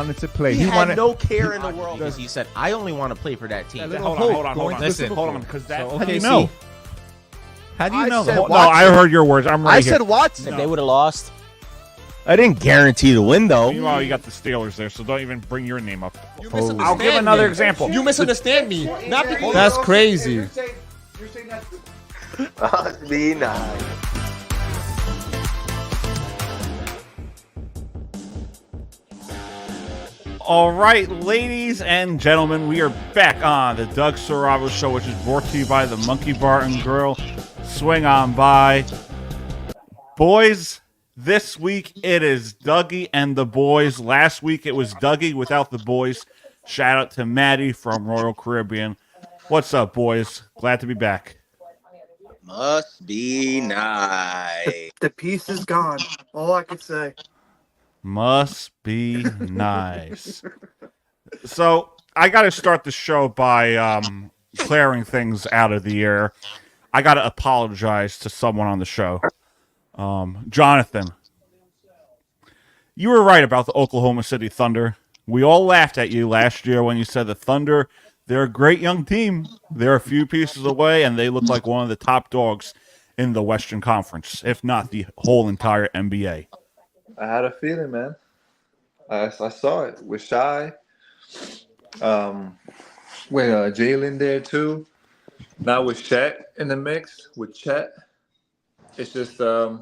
wanted to play. He had wanted no care in the world because he said, "I only want to play for that team." Hold on. Listen, hold on, because that's so, how do you OKC. know? How do you I know? said No, Watson. I heard your words. I'm right I here. said Watson. If they would have lost, I didn't guarantee the win, though. Meanwhile, you got the Steelers there, so don't even bring your name up. You I'll misunderstand give another me. example. You misunderstand me. Not because that's crazy. You're saying that. Must be nice. All right, ladies and gentlemen, we are back on the Doug Saravo Show, which is brought to you by the Monkey Bar and Grill. Swing on by. Boys, this week it is Dougie and the boys. Last week it was Dougie without the boys. Shout out to Maddie from Royal Caribbean. What's up, boys? Glad to be back. Must be nice. The piece is gone. All I can say. Must be nice. So I got to start the show by clearing things out of the air. I got to apologize to someone on the show. Jonathan, you were right about the Oklahoma City Thunder. We all laughed at you last year when you said the Thunder, they're a great young team. They're a few pieces away, and they look like one of the top dogs in the Western Conference, if not the whole entire NBA. I had a feeling, man. I saw it with Shy, with Jalen there too. Now with Chet in the mix, with Chet, it's just I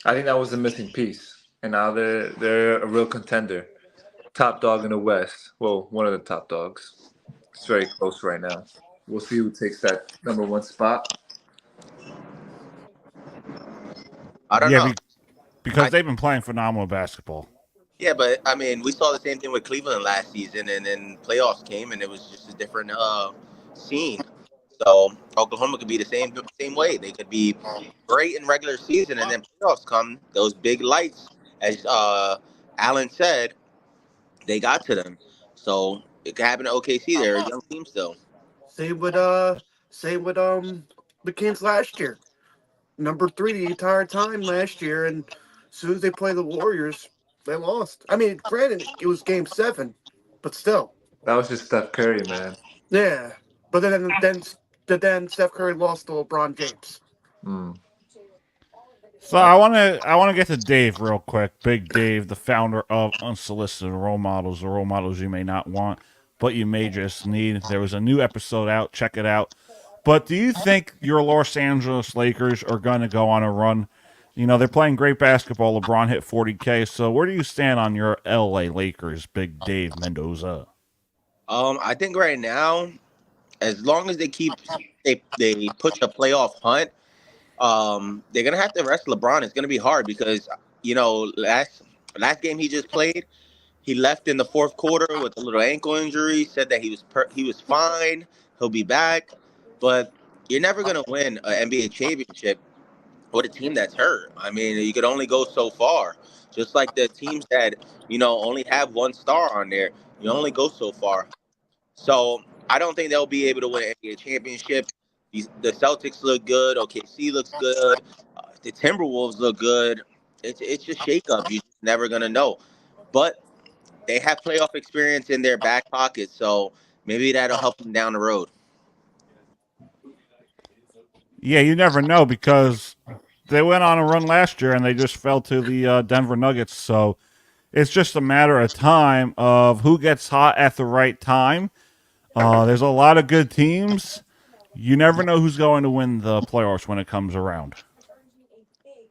think that was a missing piece, and now they're a real contender, top dog in the West. Well, one of the top dogs. It's very close right now. We'll see who takes that number one spot. I don't know. Because they've been playing phenomenal basketball. Yeah, but I mean, we saw the same thing with Cleveland last season, and then playoffs came, and it was just a different scene. So Oklahoma could be the same way. They could be great in regular season, and then playoffs come. Those big lights, as Alan said, they got to them. So it could happen to OKC. They're a young team still. Same with the Kings last year. Number 3 the entire time last year, and as soon as they play the Warriors, they lost. I mean, granted, it was Game 7, but still. That was just Steph Curry, man. Yeah, but then Steph Curry lost to LeBron James. So I want to get to Dave real quick. Big Dave, the founder of Unsolicited Role Models, the role models you may not want, but you may just need. There was a new episode out. Check it out. But do you think your Los Angeles Lakers are going to go on a run? You know, they're playing great basketball. LeBron hit 40K. So where do you stand on your LA Lakers, Big Dave Mendoza? I think right now, as long as they push a playoff hunt, they're gonna have to rest LeBron. It's gonna be hard because last game he just played, he left in the fourth quarter with a little ankle injury. Said that he was fine. He'll be back, but you're never gonna win an NBA championship with a team that's hurt. I mean, you could only go so far. Just like the teams that only have one star on there, you only go so far. So I don't think they'll be able to win an NBA championship. The Celtics look good. OKC looks good. The Timberwolves look good. It's just shakeup. You're just never gonna know. But they have playoff experience in their back pocket, so maybe that'll help them down the road. Yeah, you never know because they went on a run last year and they just fell to the Denver Nuggets. So it's just a matter of time of who gets hot at the right time. There's a lot of good teams. You never know who's going to win the playoffs when it comes around.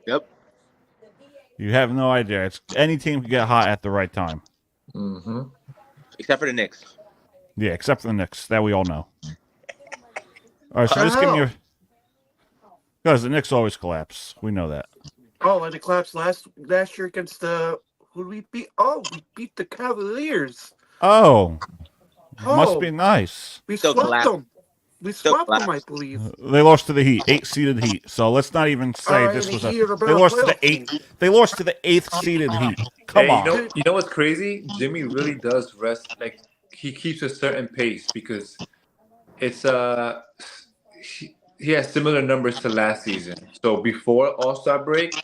Yep. You have no idea. Any team can get hot at the right time. Mm-hmm. Except for the Knicks. Yeah, except for the Knicks. That we all know. All right, so just give me your... Because the Knicks always collapse. We know that. Oh, and it collapsed last year against the... Who did we beat? Oh, we beat the Cavaliers. Oh. Must be nice. We Still swept collapsed. them. We swept them, I believe. They lost to the Heat, 8-seeded Heat. So let's not even say this was a. They lost to the 8th. They lost to the 8th-seeded Heat. Come on. You know what's crazy? Jimmy really does rest. Like he keeps a certain pace because it's he has similar numbers to last season. So before All-Star break,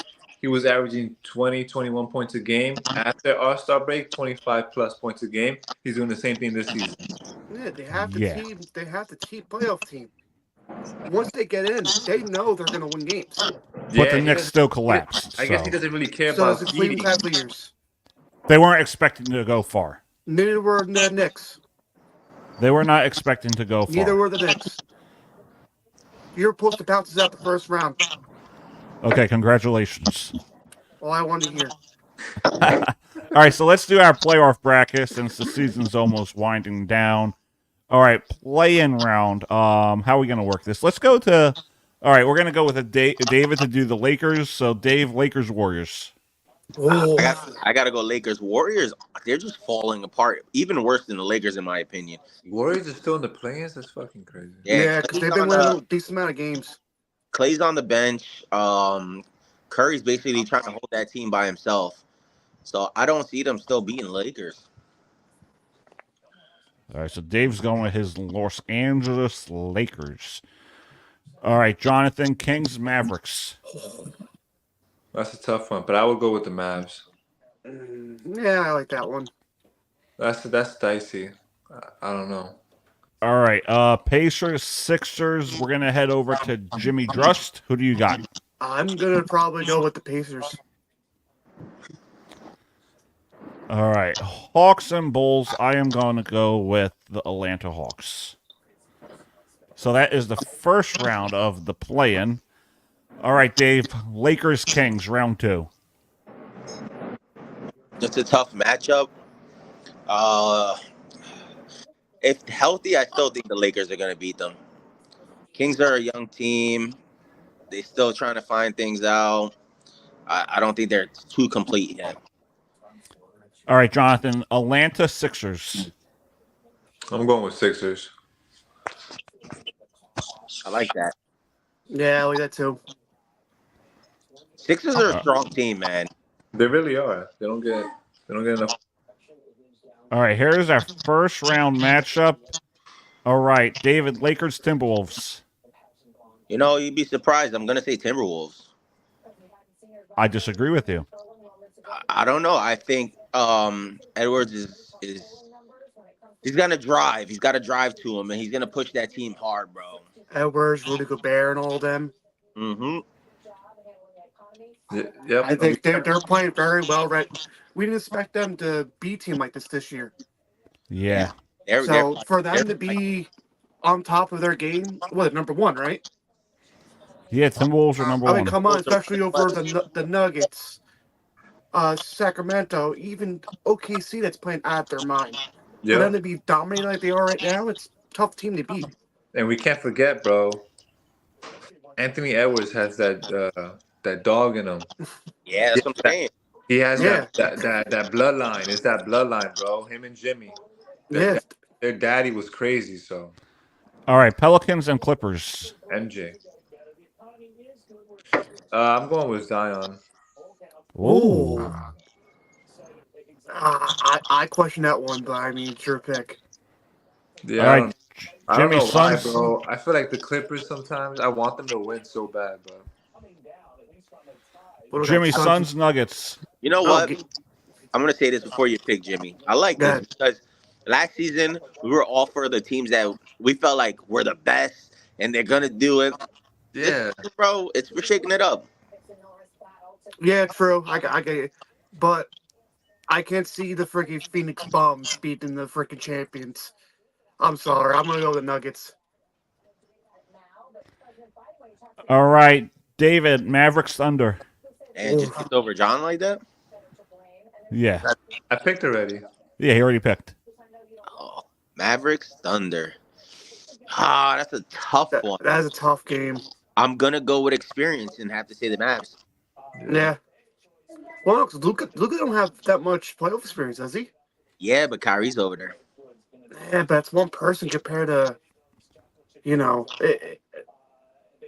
he was averaging 20, 21 points a game. After All-Star break, 25 plus points a game. He's doing the same thing this season. Yeah, they have the Yeah. team. They have the team playoff team. Once they get in, they know they're gonna win games. But the he Knicks doesn't- still collapsed. I guess he So doesn't really care So does about the Cleveland cheating. Cavaliers. they weren't expecting to go far. Neither were the Knicks. They were not expecting to go Neither far. were the Knicks. You're supposed to bounce us out the first round. Okay, congratulations. All I wanted to hear. All right, so let's do our playoff bracket since the season's almost winding down. All right, play-in round. How are we gonna work this? Let's go to. All right, we're gonna go with David to do the Lakers. So Dave, Lakers, Warriors. Oh, I gotta go Lakers. Warriors, they're just falling apart. Even worse than the Lakers, in my opinion. Warriors are still in the play-ins? That's fucking crazy. yeah, because Clay's they've been on winning the- a decent amount of games. Clay's on the bench. Curry's basically trying to hold that team by himself. So I don't see them still beating Lakers. All right, so Dave's going with his Los Angeles Lakers. All right, Jonathan, Kings, Mavericks. That's a tough one, but I would go with the Mavs. Yeah, I like that one. That's dicey. I don't know. All right, Pacers, Sixers. We're gonna head over to Jimmy Drust. Who do you got? I'm gonna probably go with the Pacers. All right, Hawks and Bulls. I am going to go with the Atlanta Hawks. So that is the first round of the play-in. All right, Dave. Lakers, Kings, round 2. It's a tough matchup. If healthy, I still think the Lakers are going to beat them. Kings are a young team. They're still trying to find things out. I don't think they're too complete yet. All right, Jonathan. Atlanta, Sixers. I'm going with Sixers. I like that. Yeah, I like that too. Sixers are a strong team, man. They really are. They don't get enough. All right, here's our first round matchup. All right, David, Lakers, Timberwolves. You know, you'd be surprised. I'm going to say Timberwolves. I disagree with you. I don't know. I think Edwards is he's gonna drive. He's got to drive to him, and he's gonna push that team hard, bro. Edwards, Rudy Gobert, and all them. Mm-hmm. Yep. I think they're playing very well. Right, we didn't expect them to be a team like this year. Yeah. So for them to be on top of their game, what number one, right? Yeah, Timberwolves are number I mean, one. come on, especially over the Nuggets, Sacramento, even OKC that's playing out of their mind. For them Yeah. to be dominating like they are right now, it's a tough team to beat. And we can't forget, bro. Anthony Edwards has that dog in him. Yeah, that's what I'm saying. He has Yeah. that bloodline. It's that bloodline, bro. Him and Jimmy. Yeah, Their daddy was crazy, so All right, Pelicans and Clippers. MJ. I'm going with Zion. Ooh. I question that one, but I mean, it's your pick. Yeah, All right, I don't Jimmy know why, Suns. bro. I feel like the Clippers sometimes. I want them to win so bad, bro. What do we got, Jimmy Suns, Nuggets. You know Oh, what? I'm gonna say this before you pick Jimmy. I like Go this ahead. because last season we were all for the teams that we felt like were the best and they're gonna do it. Yeah. Bro, we're shaking it up. Yeah, true. I get it. But I can't see the freaking Phoenix Bums beating the freaking champions. I'm sorry. I'm going to go with the Nuggets. All right, David, Mavericks, Thunder. And just picked over John like that. Yeah. I picked already. Yeah, he already picked. Oh, Mavericks, Thunder. Ah, that's a tough one. That is a tough game. I'm gonna go with experience and have to say the Mavs. Yeah. Well, no, 'cause Luka don't have that much playoff experience, does he? Yeah, but Kyrie's over there. Yeah, but it's one person compared to,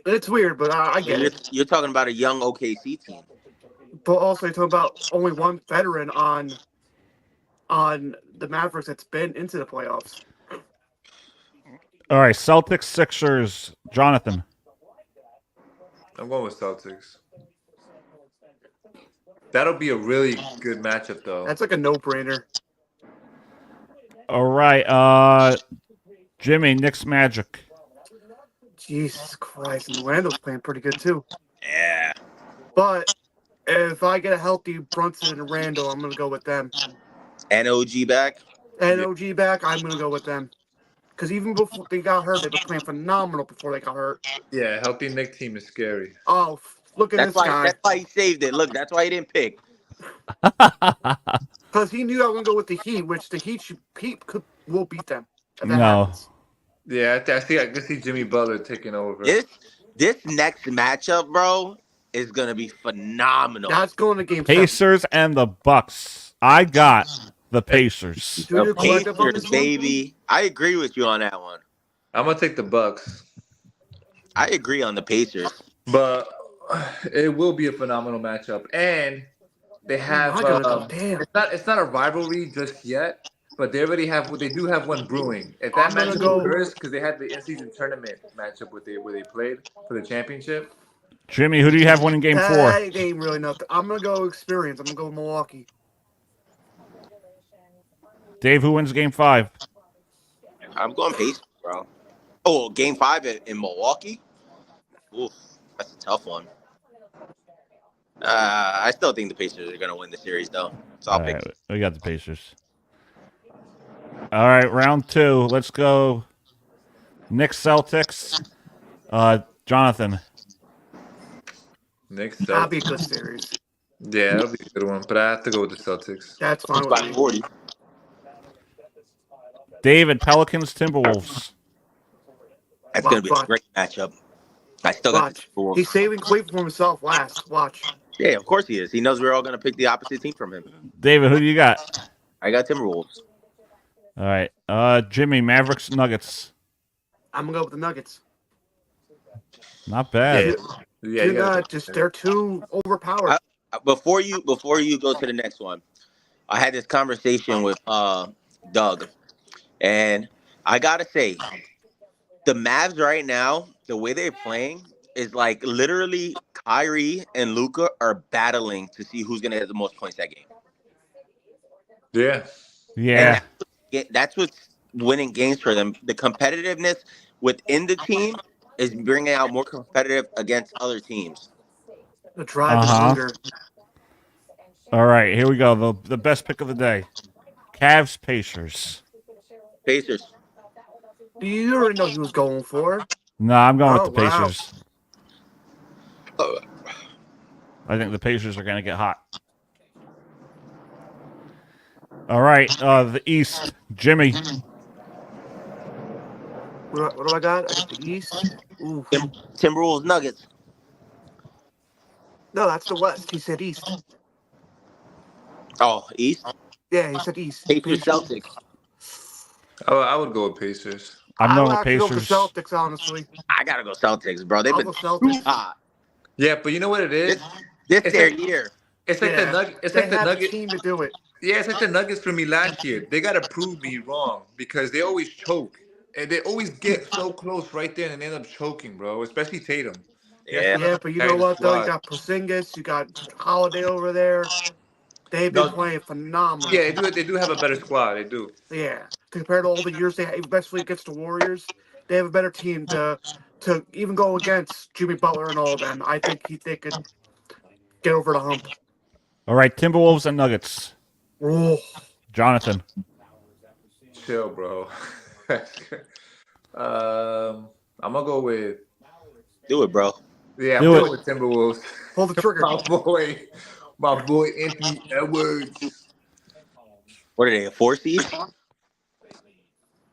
it's weird, but I get it. You're talking about a young OKC team. But also, you're talking about only one veteran on the Mavericks that's been into the playoffs. All right, Celtics, Sixers, Jonathan. I'm going with Celtics. That'll be a really good matchup, though. That's like a no-brainer. All right. Jimmy, Knicks Magic. Jesus Christ, and Randall's playing pretty good too. Yeah. But if I get a healthy Brunson and Randall, I'm gonna go with them. And OG back. And OG back, I'm gonna go with them. Because even before they got hurt, they were playing phenomenal before they got hurt. Yeah, healthy Nick team is scary. Oh, look at That's this why. guy. That's why he saved it. Look, that's why he didn't pick. Because he knew I was gonna go with the Heat, which the Heat will beat them. If that No. happens. Yeah, I can see Jimmy Butler taking over. This next matchup, bro, is gonna be phenomenal. That's going to game 7. Pacers and the Bucks. I got the Pacers. Do you The collective on Pacers, this one? baby. I agree with you on that one. I'm gonna take the Bucks, I agree on the Pacers. but it will be a phenomenal matchup, and they have. I gotta go, damn. It's not a rivalry just yet, but they already have. They do have one brewing. If that I'm gonna matchup go- occurs, because they had the in-season tournament matchup where they played for the championship. Jimmy, who do you have winning game 4? That ain't really nothing. I'm gonna go experience. I'm gonna go with Milwaukee. Dave, who wins game 5? I'm going Pacers, bro. Oh, game 5 in Milwaukee? Oof, that's a tough one. I still think the Pacers are going to win the series, though. So I'll All pick. right, we got the Pacers. All right, round 2. Let's go. Knicks Celtics. Jonathan. Knicks. That'll be a Celtics. good series. Yeah, that'll be a good one, but I have to go with the Celtics. That's fine It's with by me. 40. David, Pelicans Timberwolves. That's going to be a Watch. great matchup. I still got the Watch. He's saving Clay for himself last. Watch. Yeah, of course he is. He knows we're all going to pick the opposite team from him. David, who do you got? I got Timberwolves. All right. Jimmy, Mavericks Nuggets. I'm gonna go with the Nuggets. Not bad. Yeah, you They're gotta not just they're too overpowered. Before you go to the next one, I had this conversation with Doug, and I gotta say, the Mavs right now, the way they're playing is like literally Kyrie and Luka are battling to see who's gonna get the most points that game. Yeah. Yeah. And that's what's winning games for them. The competitiveness within the team is bringing out more competitive against other teams. The drive and Uh-huh. hunger. All right, here we go. The best pick of the day. Cavs Pacers. Pacers. You already know he was going for. No, I'm going Oh, with the wow. Pacers. I think the Pacers are going to get hot. All right, the East. Jimmy. What do I got? I got the East. Ooh. Timberwolves Nuggets. No, that's the West. He said East. Oh, East. Yeah, he said East. Pacers Celtics. I would go with Pacers. I'm I going would with have to go with Pacers. the Celtics, honestly. I gotta go Celtics, bro. They've I'll been go Celtics. hot. Yeah, but you know what it is? This It's their like- year. It's like Yeah, the Nuggets. It's they like the have the Nuggets. team to do it. Yeah, it's like the Nuggets for me last year. They gotta prove me wrong because they always choke and they always get so close right there and end up choking, bro. Especially Tatum. Yeah. Yeah, but you know what, though? You got Porzingis, you got Holiday over there. They've been No. playing phenomenal. Yeah, they do have a better squad. They do. Yeah, compared to all the years they had, especially against the Warriors, they have a better team to even go against Jimmy Butler and all of them. I think they could get over the hump. All right, Timberwolves and Nuggets. Oh, Jonathan. Chill, bro. I'm gonna go with Do it, bro. yeah. I'm Do going it. with Timberwolves. pull the trigger. My boy Anthony Edwards. What are they? A 4 seed?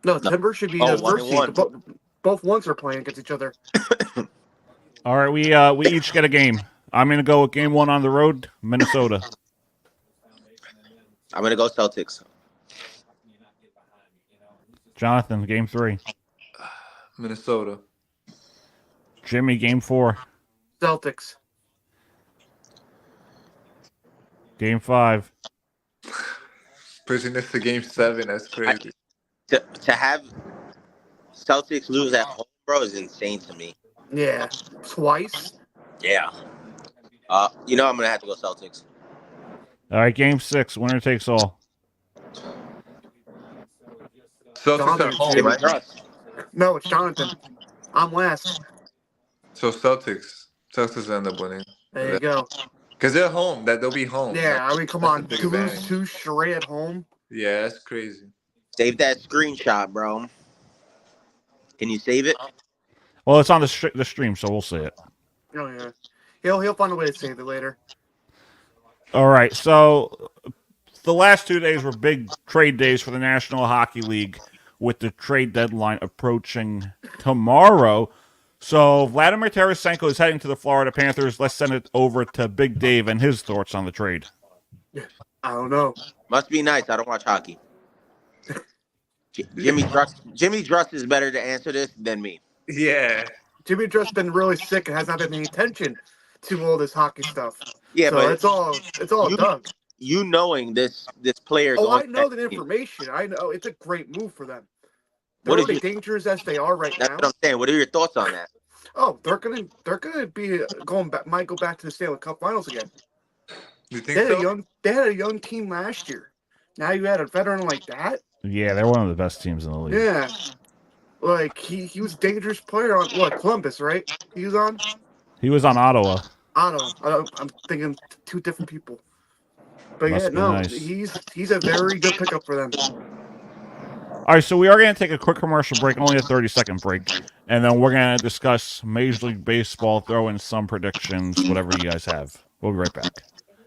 No, Timber should be Oh, the 1 first and seed. 1. Both ones are playing against each other. All right, we each get a game. I'm going to go with game 1 on the road, Minnesota. I'm gonna go Celtics. Jonathan, game 3. Minnesota. Jimmy, game 4. Celtics. Game 5. Pushing this to game 7. That's crazy. To have Celtics lose at home, bro, is insane to me. Yeah, twice. Yeah. I'm gonna have to go Celtics. All right, game 6. Winner takes all. Celtics are home, Jimmy right? Trust. No, it's Jonathan. I'm last. So Celtics end up winning. There you go. Because they're home. They'll be home. Yeah, I mean, come That's a on. big To lose advantage. 2 straight at home. Yeah, that's crazy. Save that screenshot, bro. Can you save it? Well, it's on the stream, so we'll see it. Oh yeah, he'll find a way to save it later. All right, so the last 2 days were big trade days for the National Hockey League, with the trade deadline approaching tomorrow. So Vladimir Tarasenko is heading to the Florida Panthers. Let's send it over to Big Dave and his thoughts on the trade. I don't know. Must be nice. I don't watch hockey. Jimmy Trust is better to answer this than me. Yeah. Jimmy just been really sick and has not been paying attention to all this hockey stuff. Yeah, So but it's all Doug. you knowing this player. Oh, I going know back that to you. information. I know it's a great move for them. They're What is already your- dangerous as they are right That's now. what I'm saying. What are your thoughts on that? Oh, they're gonna be going back. Might go back to the Stanley Cup Finals again. You They think had so? they had a young team last year. Now you had a veteran like that. Yeah, they're one of the best teams in the league. Yeah, like he was a dangerous player on Columbus, right? He was on. He was on Ottawa. I'm thinking 2 different people. But Must yeah, be no, nice. he's a very good pickup for them. All right, so we are going to take a quick commercial break, only a 30-second break, and then we're going to discuss Major League Baseball, throw in some predictions, whatever you guys have. We'll be right back.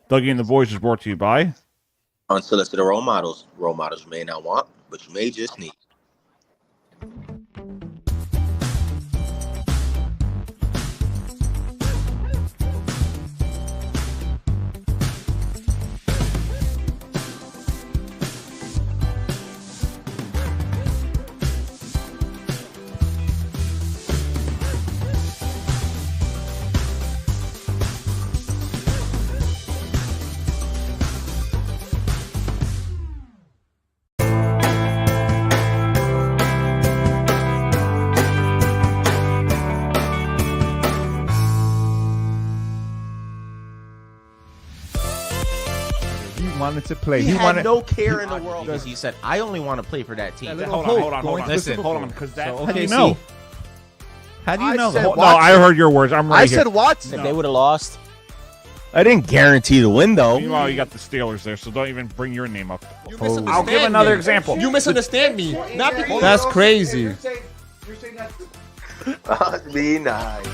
Dougie and the Boys is brought to you by... Unsolicited role models. Role models you may not want, but you may just need. Wanted to play. He had wanted no care in the world because he said, "I only want to play for that team." little Hold on. Listen, Hold on, because that's So, how do you okay, know? How do you I know? said Hold- No, I heard your words. I'm right I here. said Watson. No. They would have lost. I didn't guarantee the win, though. Meanwhile, you got the Steelers there, so don't even bring your name up. You I'll misunderstand give another me. example. You misunderstand me. Not because That's crazy. You're saying that Must be nice.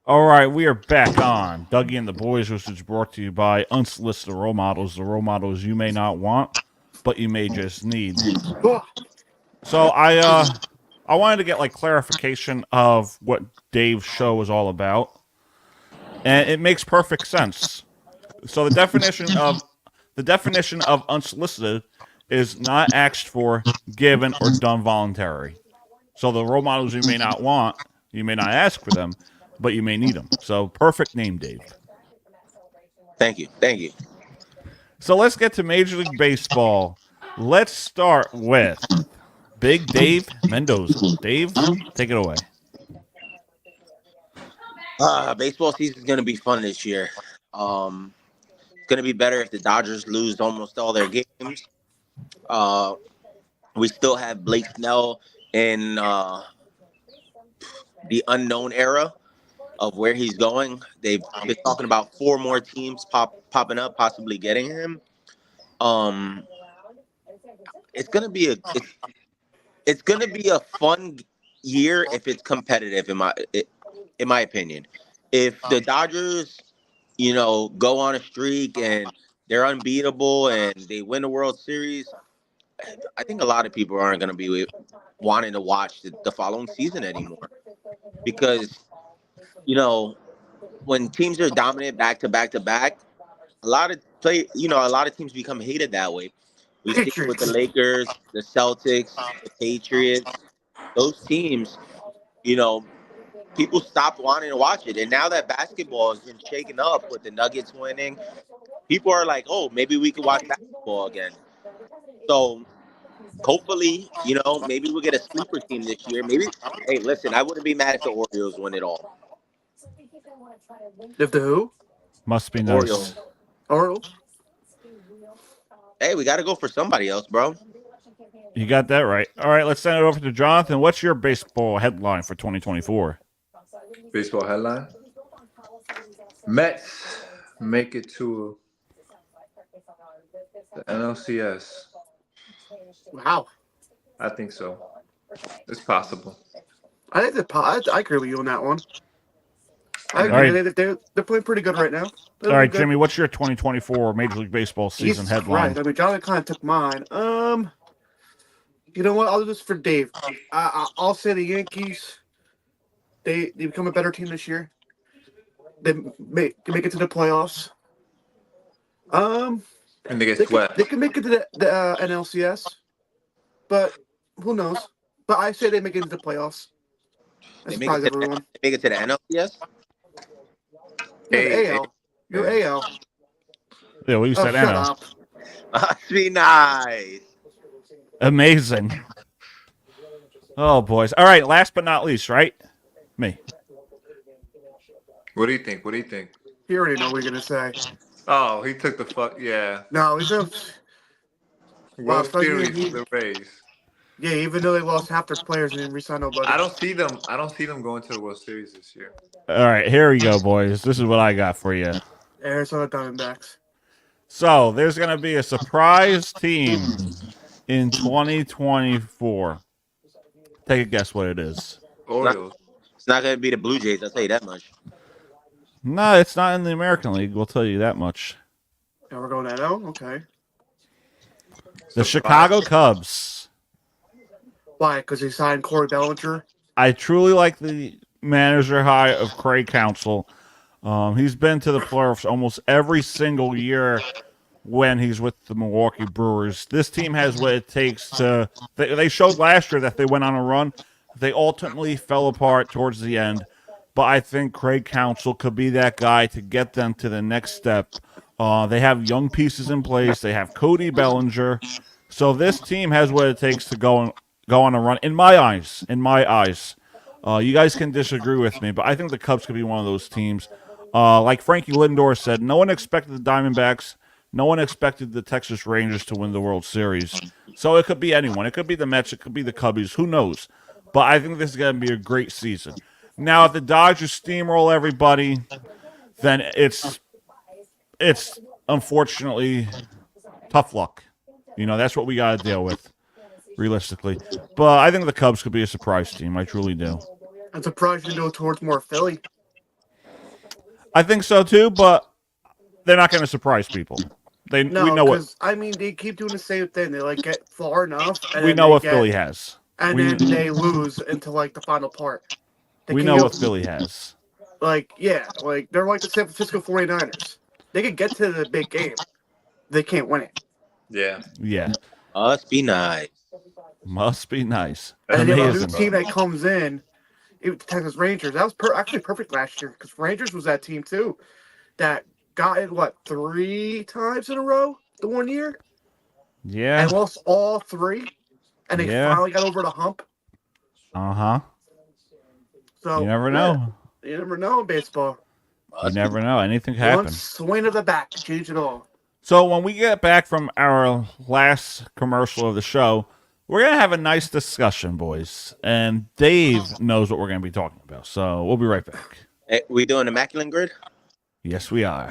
All right, we are back on Dougie and the Boys, which is brought to you by Unsolicited Role Models, the role models you may not want, but you may just need. So I wanted to get like clarification of what Dave's show is all about, and it makes perfect sense. So the definition of unsolicited is not asked for, given, or done voluntary. So the role models you may not want, you may not ask for them, but you may need them. So perfect name, Dave. Thank you. Thank you. So let's get to Major League Baseball. Let's start with Big Dave Mendoza. Dave, take it away. Baseball season is going to be fun this year. It's going to be better if the Dodgers lose almost all their games. We still have Blake Snell in the unknown era of where he's going. They've been talking about 4 more teams popping up, possibly getting him. It's gonna be a fun year if it's competitive, in my opinion. If the Dodgers, go on a streak and they're unbeatable and they win the World Series, I think a lot of people aren't gonna be wanting to watch the following season anymore, because when teams are dominant back to back to back, a lot of teams become hated that way. We see it with the Lakers, the Celtics, the Patriots. Those teams, people stopped wanting to watch it. And now that basketball has been shaken up with the Nuggets winning, people are like, oh, maybe we could watch basketball again. So hopefully, maybe we'll get a sleeper team this year. Maybe, hey, listen, I wouldn't be mad if the Orioles win it all. If the who? Must be nice. Orioles. Orioles. Hey, we got to go for somebody else, bro. You got that right. All right, let's send it over to Jonathan. What's your baseball headline for 2024? Baseball headline: Mets make it to the NLCS. Wow. I think so. It's possible. I think I agree with you on that one. I All agree. right. They're playing pretty good right now. They're All right, good. Jimmy, what's your 2024 Major League Baseball season Jesus headline? Christ. I mean, Jonathan kind of took mine. You know what? I'll do this for Dave. I'll say the Yankees. They become a better team this year. They make it to the playoffs. And they get They swept. can make it to the NLCS, but who knows? But I say they make it to the playoffs. I They make it surprise everyone. they make it to the NLCS. Yeah, Hey, the AL. You're hey. AL. Yeah, well, you Oh, said shut NL. up. Must be nice. Amazing. Oh, boys. All right, last but not least, right? Me. What do you think? What do you think? You already know what you're gonna say. Oh, he took the fuck. Yeah. No, he's a World especially Series for the Rays. yeah. Even though they lost half their players and didn't resign nobody. I don't see them. I don't see them going to the World Series this year. All right, here we go, boys. This is what I got for you. Arizona Diamondbacks. So there's going to be a surprise team in 2024. Take a guess what it is. Orioles. It's not going to be the Blue Jays. I'll tell you that much. No, it's not in the American League. We'll tell you that much. Yeah, we're going NL. Okay. The Chicago Cubs. Why? Because he signed Corey Bellinger. I truly like the manager hire of Craig Counsell. He's been to the playoffs almost every single year when he's with the Milwaukee Brewers. This team has what it takes to... They showed last year that they went on a run. They ultimately fell apart towards the end. But I think Craig Counsell could be that guy to get them to the next step. They have young pieces in place. They have Cody Bellinger. So this team has what it takes to go on a run. In my eyes. You guys can disagree with me, but I think the Cubs could be one of those teams. Like Frankie Lindor said, no one expected the Diamondbacks. No one expected the Texas Rangers to win the World Series. So it could be anyone. It could be the Mets. It could be the Cubbies. Who knows? But I think this is going to be a great season. Now, if the Dodgers steamroll everybody, then it's unfortunately tough luck. You know, that's what we got to deal with, realistically. But I think the Cubs could be a surprise team. I truly do. I'm surprised you go towards more Philly. I think so, too, but they're not going to surprise people. We know what. I mean, they keep doing the same thing. They like get far enough, and We then know they what get, Philly has. and then they lose into like the final part. They We can know go- what Philly has. Like they're like the San Francisco 49ers. They could get to the big game. They can't win it. Yeah. Yeah. Must be nice. Must be nice. And then a new Amazing. team that comes in, the Texas Rangers. That was actually perfect last year because Rangers was that team too that got it 3 times in a row the one year Yeah. and lost all 3, and they Yeah. finally got over the hump. Uh-huh. So You never know. You never know in baseball. You never know. Anything can One happen. swing of the bat can change it all. So when we get back from our last commercial of the show, we're going to have a nice discussion, boys. And Dave knows what we're going to be talking about. So we'll be right back. Hey, we doing immaculate grid? Yes, we are.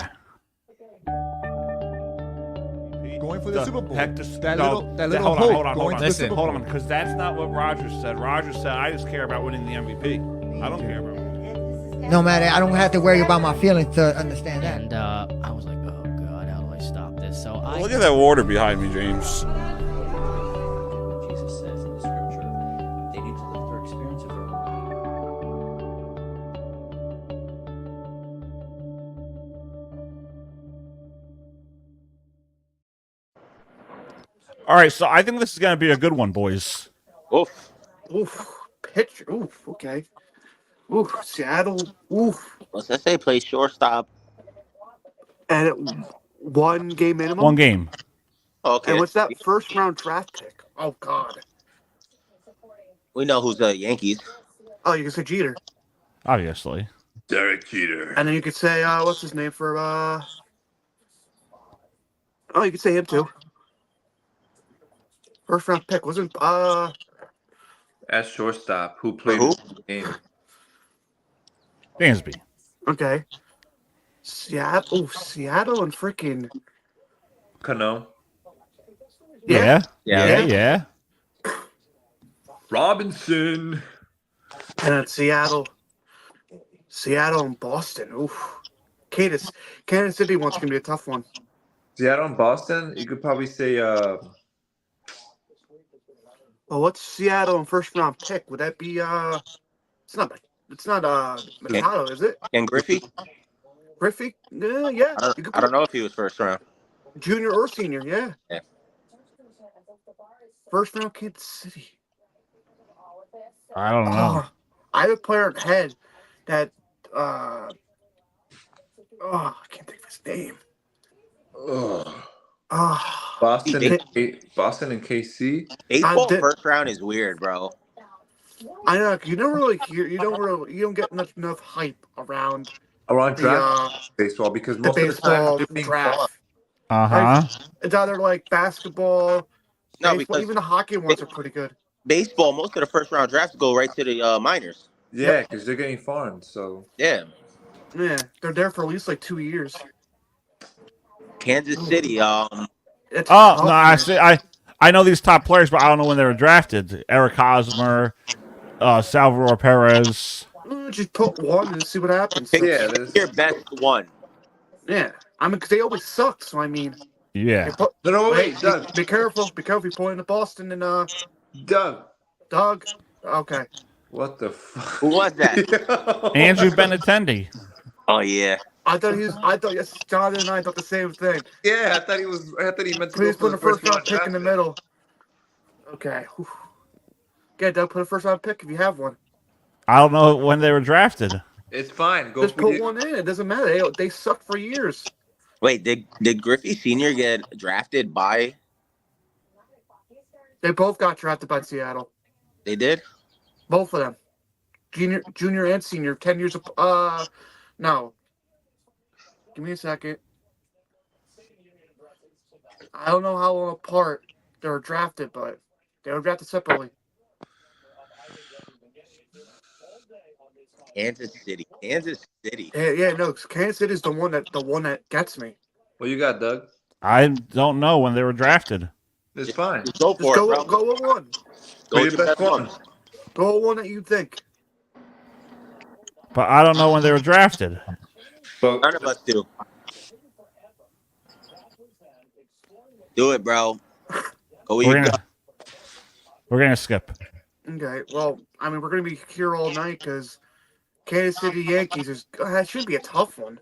Going for the Super Bowl. Heck, That little hold hope on, going to the Super Bowl. hold on, because that's not what Rogers said. Rogers said, I just care about winning the MVP. I don't care about winning. No matter, I don't have to worry about my feelings to understand that. And I was like, oh god, how do I stop this? So I Look at that water behind me, James. Jesus says in the scripture, they need to live their experience of their own. All right, so I think this is going to be a good one, boys. Oof. Pitcher. Oof. Okay. Oof. Seattle. Oof. Let's say play shortstop. And one game minimum. One game. Okay. And what's that first round draft pick? Oh God. We know who's the Yankees. Oh, you can say Jeter. Obviously. Derek Jeter. And then you could say, what's his name for, oh, you could say him too. First round pick. Wasn't, At shortstop, who For played who? the game. Dansby. okay. Seattle and freaking. Cano. Yeah. Yeah. Yeah. Robinson. And then Seattle and Boston. Oof. Kansas City one's gonna be a tough one. Seattle and Boston. You could probably say Well, what's Seattle and first round pick? Would that be It's not Machado, is it? And Griffey? Griffey? Yeah. You could I don't know if he was first round. junior or senior. Yeah. Yeah. First round Kansas City. I don't know. I have a player in head that I can't think of his name. Boston and KC. Baseball first round is weird, bro. I know you don't really hear, you don't get enough hype around draft baseball because the most baseball of the time they're being draft. It's either like basketball, No, baseball, because even the hockey ones are pretty good. baseball, most of the first round drafts go right to the minors. Yeah, because they're getting farmed. So Yeah. Yeah, they're there for at least like 2 years. Kansas City. It's Oh tough, no, man. I know these top players, but I don't know when they were drafted. Eric Hosmer, Salvador Perez. Just put one and see what happens. Pick your best one. Yeah, I mean, because they always suck. So I mean, Yeah. Be careful. Be careful. You're pulling to Boston and Doug. Okay. What the fuck? Who was that? Andrew Benintendi. Oh yeah. I thought yes, John and I thought the same thing. Yeah, I thought he meant to Please go put for a first round pick in the draft middle. Okay. Whew. Yeah, Doug, put a first round pick if you have one. I don't know when they were drafted. It's fine. Just put one in. It doesn't matter. They sucked for years. Wait, did Griffey Senior get drafted by? They both got drafted by Seattle. They did. Both of them, junior and senior, 10 years. No. Give me a second. I don't know how long apart they were drafted, but they were drafted separately. Kansas City. Yeah, no, Kansas City is the one that gets me. What you got, Doug? I don't know when they were drafted. It's fine. Just go for it, bro. Go with one. Go with your best one. Go with one that you think. But I don't know when they were drafted. None of us do. Do it, bro. Go with your gut. We're gonna skip. Okay, well, I mean, we're gonna be here all night because Kansas City Yankees that should be a tough one.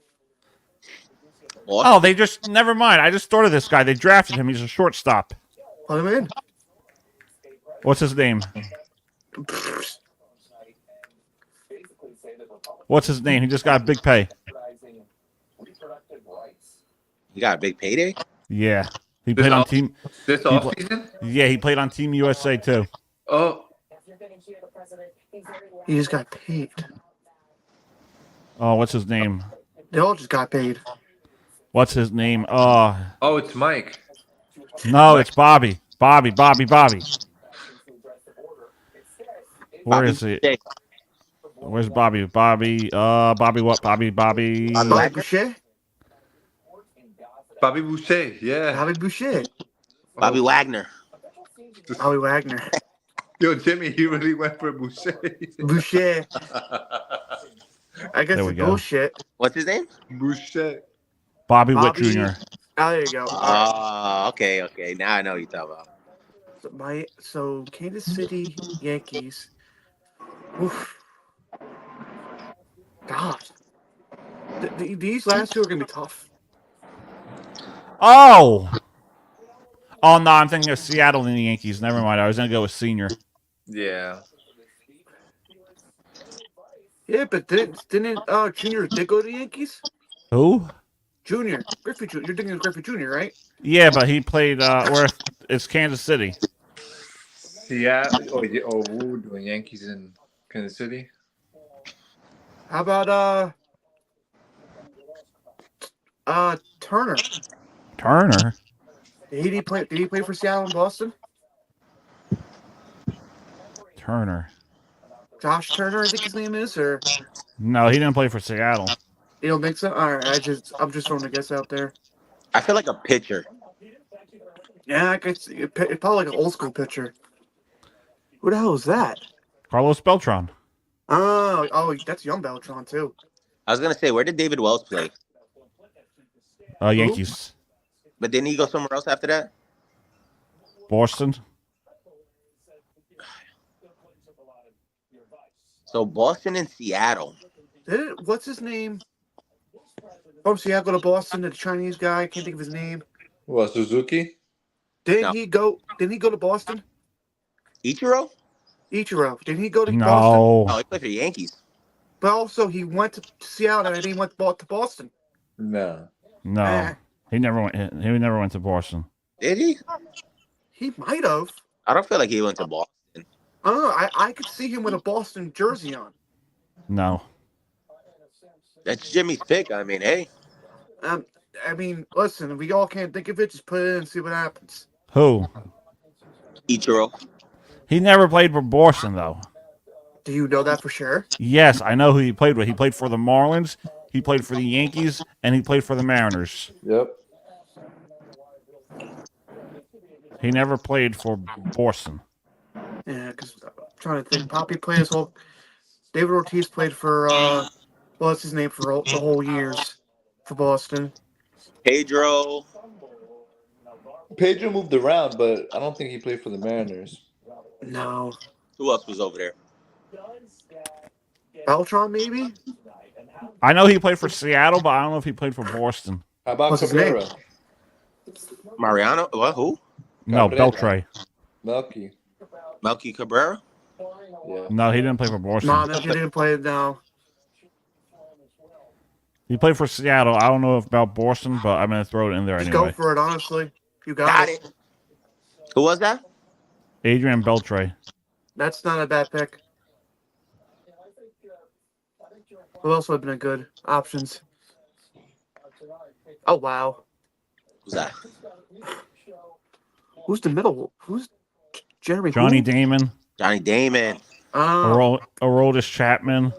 Oh, they just never mind. I just thought of this guy. They drafted him. He's a shortstop. Put him in. What's his name? What's his name? He just got a big pay. You got a big payday? Yeah. He played on team. This offseason? Yeah, he played on Team USA too. Oh. He just got paid. Oh, what's his name? They all just got paid. What's his name? Oh, it's Mike. No, it's Bobby. Bobby. Where is he? Where's Bobby? Bobby what? Bobby. Bobby Boucher? Bobby Boucher, yeah. Bobby Boucher. Bobby Wagner. Bobby Wagner. Yo, Jimmy, he really went for Boucher. Boucher. I guess it's bullshit. What's his name? Boucher. Bobby Witt Jr. Oh, there you go. Okay. Now I know what you're talking about. So Kansas City Yankees. Oof. God. These last two are going to be tough. Oh, no, I'm thinking of Seattle and the Yankees. Never mind. I was going to go with Senior. Yeah. Yeah, but didn't Junior did go to the Yankees? Who? Junior. Griffey Jr. You're thinking of Griffey Jr., right? Yeah, but he played it's Kansas City. Seattle. Oh, we're doing Yankees in Kansas City. How about Turner. Turner. Did he play? Did he play for Seattle and Boston? Turner. Josh Turner, I think his name is, or No, he didn't play for Seattle. you don't think so? All right, I'm just throwing a guess out there. I feel like a pitcher. Yeah, I could see it, probably like an old school pitcher. Who the hell is that? Carlos Beltran. Oh, that's young Beltran too. I was gonna say, where did David Wells play? Yankees. But didn't he go somewhere else after that? Boston. So Boston and Seattle. What's his name? From Seattle to Boston, the Chinese guy. I can't think of his name. What, Suzuki? Didn't he go to Boston? Ichiro? Didn't he go to Boston? No. Oh, he played for the Yankees. But also, he went to Seattle and then he went to Boston. No. No. He never went. He never went to Boston. Did he? He might have. I don't feel like he went to Boston. I could see him with a Boston jersey on. No. That's Jimmy's pick. I mean, hey. I mean, listen, if we all can't think of it, just put it in and see what happens. Who? Ichiro. He never played for Boston, though. Do you know that for sure? Yes, I know who he played with. He played for the Marlins, he played for the Yankees, and he played for the Mariners. Yep. He never played for Boston. Yeah, because I'm trying to think. Poppy played his whole. David Ortiz played for, what's his name, for the whole years for Boston. Pedro moved around, but I don't think he played for the Mariners. No. Who else was over there? Beltran, maybe? I know he played for Seattle, but I don't know if he played for Boston. How about What's his name? Cabrera? Mariano? What? Who? No, Cabrera. Beltre. Melky Cabrera? Yeah. No, he didn't play for Boston. No, he didn't play it now. He played for Seattle. I don't know about Boston, but I'm going to throw it in there Just anyway. go for it, honestly. You got Got it. it. Who was that? Adrian Beltre. That's not a bad pick. Who else would have been good options? Oh, wow. Who's that? Who's the middle? Who's Jeremy? Johnny who? Damon. Johnny Damon. Aroldis Chapman.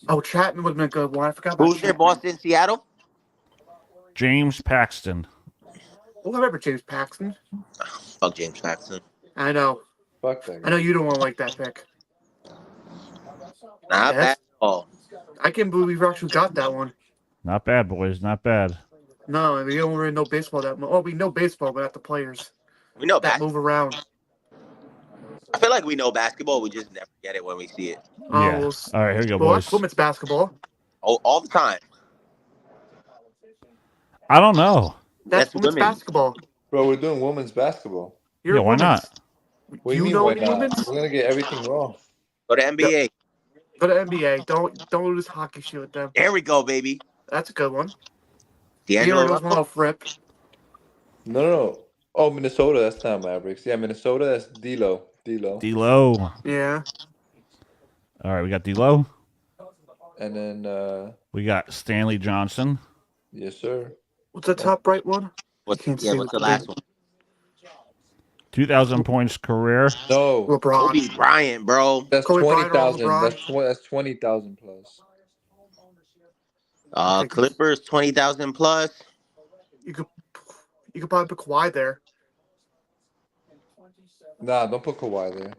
Oh, Chapman would have been a good one. I forgot about Who's there? Chapman. Boston, Seattle? Oh, James Paxton. I remember James Paxton. Fuck James Paxton. I know. Fuck that guy. I know you don't want to like that pick. Not bad at all. I can't believe we actually got that one. Not bad, boys. Not bad. No, we don't really know baseball that much. Oh, we know baseball, but not the players We know that basketball. move around. I feel like we know basketball. We just never get it when we see it. Oh, Yeah. well, All right, here we go, well, boys. that's women's basketball. Oh, all the time. I don't know. That's That's women's women. basketball. Bro, we're doing women's basketball. You're Yeah, why women's. not? What do You you mean, know why any not? women's? We're going to get everything wrong. Go to NBA. Go to NBA. Don't lose hockey shit with them. There we go, baby. That's a good one. D'Angelo D'Angelo Russell. off rip. No. Oh, Minnesota. That's not Mavericks. Yeah, Minnesota. That's D'Lo. D'Lo. Yeah. All right, we got D'Lo. And then, We got Stanley Johnson. yes, sir. What's the top right one? What's Can't see what's what the last one? 2,000 points career. No, LeBron. Kobe Bryant, bro. that's Kobe Bryant or 20,000. LeBron? That's 20,000 plus. Clippers 20,000 plus. You could probably put Kawhi there. Nah, don't put Kawhi there.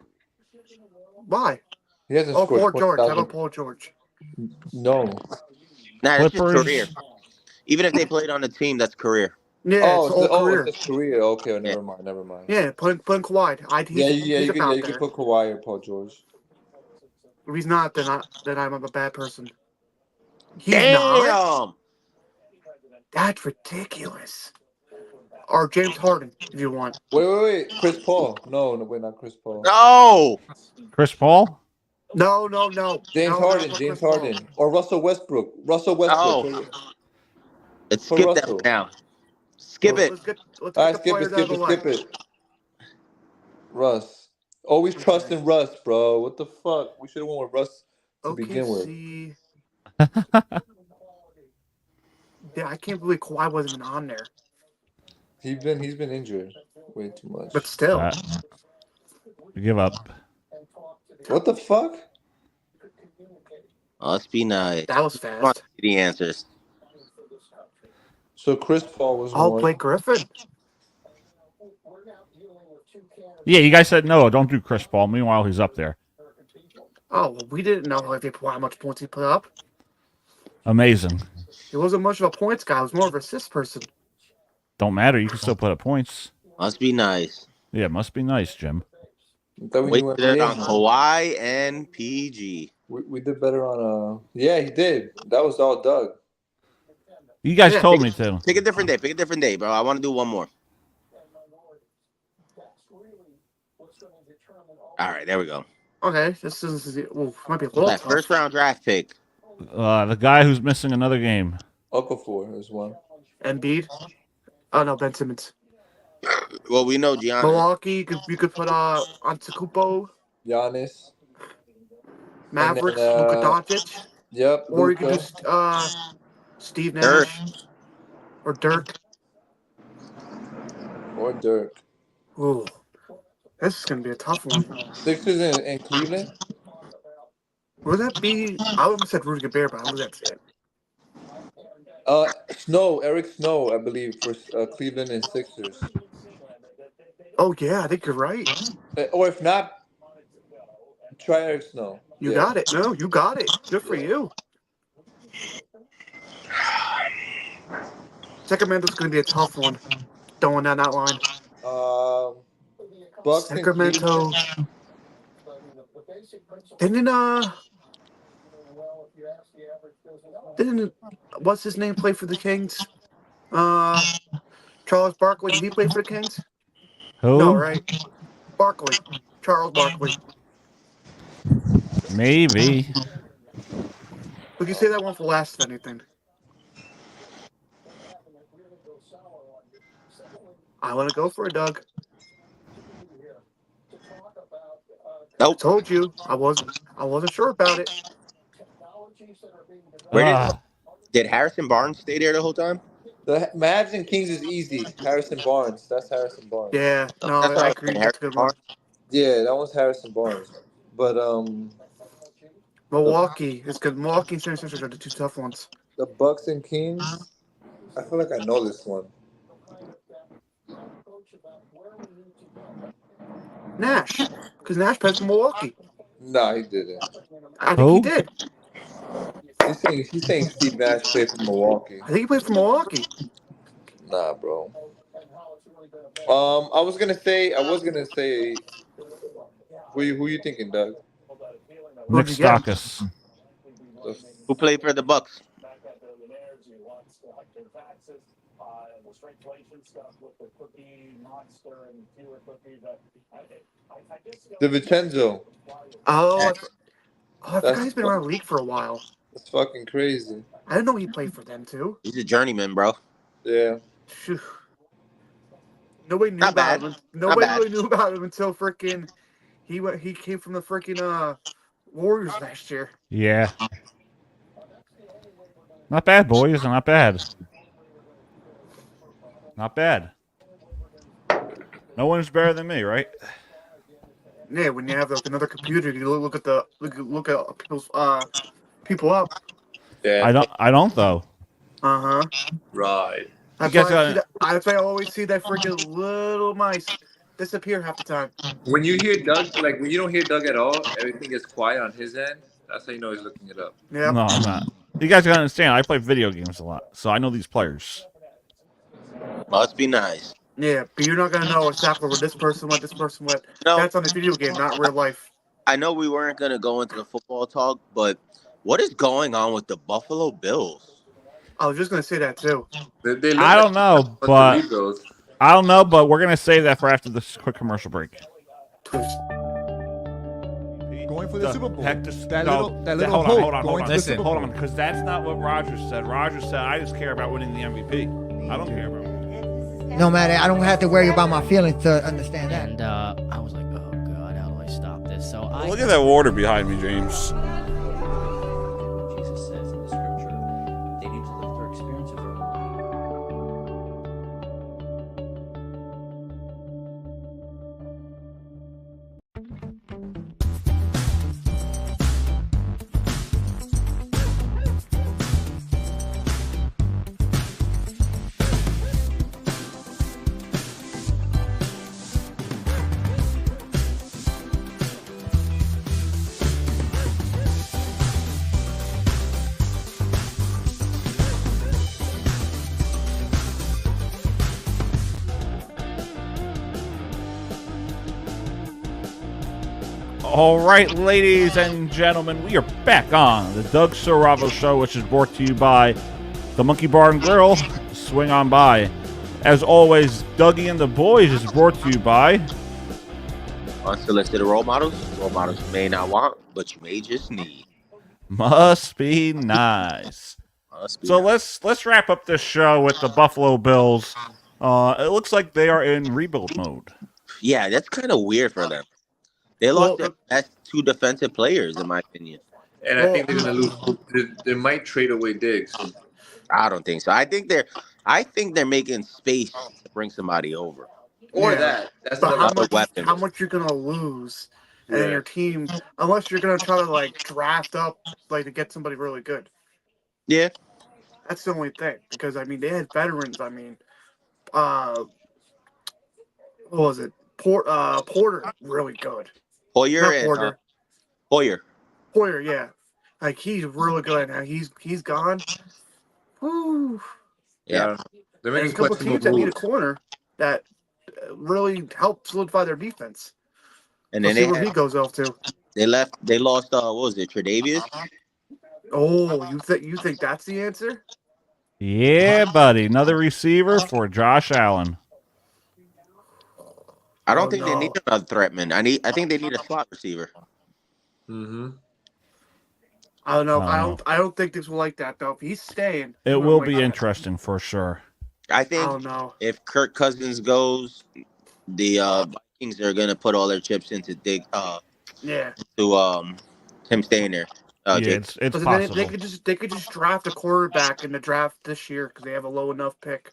Why? He hasn't Oh, scored Paul George. How 20,000. about Paul George? No. Nah, that's just Clippers. career. Even if they played on the team, that's career. Yeah, Oh, it's all career. it's his career. Okay, never mind. Yeah, put in Kawhi. You about can there. put Kawhi or Paul George. If he's not, then I'm a bad person. He's not. Damn. That's ridiculous. Or James Harden, if you want. Wait. Chris Paul. No, wait, not Chris Paul. No. Chris Paul. No. James Harden. Or Russell Westbrook. Oh. Let's For skip that Russell. one now. Skip it. Let's get All right, the players out of the way. skip it. Russ. Always trust in Russ, bro. What the fuck? We should have went with Russ to begin with. OKC. Yeah, I can't believe Kawhi wasn't even on there. He's been injured way too much. But still, Give up. What the fuck? Must be nice. that was Come on, fast. the answers. So Chris Paul was Oh, one. Blake Griffin. Yeah, you guys said no, don't do Chris Paul. Meanwhile, he's up there. Oh, well, we didn't know how much points he put up. Amazing. He wasn't much of a points guy. He was more of an assist person. Don't matter. You can still put up points. Must be nice. Yeah, must be nice, Jim. We did it on Kawhi and PG. We did better on yeah, he did. That was all Doug. You guys told me to. Pick a different day. Pick a different day, bro. I want to do one more. All right, there we go. Okay, this is might be a little That tough. first round draft pick. The guy who's missing another game. Okafor is one. Embiid. Oh no, Ben Simmons. Well, we know Giannis. Milwaukee. You could put Antetokounmpo. Giannis. Mavericks. then, Luka Doncic. Yep. Or you Luka. could do Steve Nash. Or Dirk. Or Dirk. Ooh, this is gonna be a tough one. Sixers in Cleveland. Would that be? I would have said Rudy Gobert, but how does that fit? Snow, Eric Snow, I believe, for Cleveland and Sixers. Oh yeah, I think you're right. Or if not, try Eric Snow. You got it. No, you got it. Good for you. Sacramento's going to be a tough one. Throwing down that line. Bucks Sacramento. Didn't what's his name play for the Kings? Charles Barkley. Did he play for the Kings? Who? No, right? Barkley. Charles Barkley. Maybe. We can say that one for last, if anything. I want to go for it, Doug. Nope. Told you. I wasn't sure about it. Where did Harrison Barnes stay there the whole time? The Mavs and Kings is easy. Harrison Barnes. That's Harrison Barnes. Yeah, no, I agree. That's a good one. Yeah, that was Harrison Barnes. But Milwaukee is good. Milwaukee and San Francisco are the two tough ones. The Bucks and Kings. I feel like I know this one. Nash, because Nash plays for Milwaukee. No, he didn't. I think he did. He's saying Steve Nash played for Milwaukee. I think he played for Milwaukee. Nah, bro. I was gonna say. Who you thinking, Doug? Nick Stauskas. Who played for the Bucks? DiVincenzo. I forgot he's been around the league for a while. That's fucking crazy. I didn't know he played for them too. He's a journeyman, bro. Yeah. Phew. Nobody knew about him. Nobody really knew about him until freaking he came from the freaking Warriors last year. Yeah. Not bad, boys. Not bad. Not bad. No one's better than me, right? Yeah, when you have like another computer, you look at people's people up. Yeah. I don't though. Uh-huh. Right. That's why I always see that freaking little mice disappear half the time. When you hear Doug, like when you don't hear Doug at all, everything gets quiet on his end. That's how you know he's looking it up. Yeah. No, I'm not. You guys gotta understand, I play video games a lot, so I know these players. Must be nice. Yeah, but you're not gonna know exactly where this person went, No. That's on the video game, not real life. I know we weren't gonna go into the football talk, but what is going on with the Buffalo Bills? I was just gonna say that too. I don't know, but we're gonna save that for after this quick commercial break. Going for the Super Bowl. Hold on, because that's not what Roger said. Roger said, "I just care about winning the MVP. I don't care about." No matter, I don't have to worry about my feelings to understand that. And I was like, oh god, how do I stop this? So I Look at that water behind me, James. Jesus says in the scripture, they need to live through experience of their own All right, ladies and gentlemen, we are back on the Doug Soravo Show, which is brought to you by the Monkey Bar and Grill. Swing on by. As always, Dougie and the Boys is brought to you by Unsolicited role models you may not want, but you may just need. Must Be Nice. So let's wrap up this show with the Buffalo Bills. It looks like they are in rebuild mode. Yeah, that's kind of weird for them. They lost their best two defensive players, in my opinion. And I think they're going to lose. They might trade away Diggs. I don't think so. I think they're making space to bring somebody over. Or that. That's but another weapon. How much you're gonna lose, and your team, unless you're gonna try to like draft up like to get somebody really good. Yeah, that's the only thing. Because I mean, they had veterans. I mean, what was it? Porter, really good. Hoyer. Hoyer, yeah, like he's really good. Now he's gone. Whew. Yeah, there's a couple teams that need a corner that really help solidify their defense. And then he goes off to. They lost. What was it? Tre'Davious. Oh, you think that's the answer? Yeah, buddy. Another receiver for Josh Allen. I don't think they need another threatman. I think they need a slot receiver. Mm-hmm. I don't know. I don't think this will like that though. If he's staying, it will be interesting for sure. I think if Kirk Cousins goes, the Vikings are gonna put all their chips into him staying there. It's possible. They could just draft a quarterback in the draft this year because they have a low enough pick.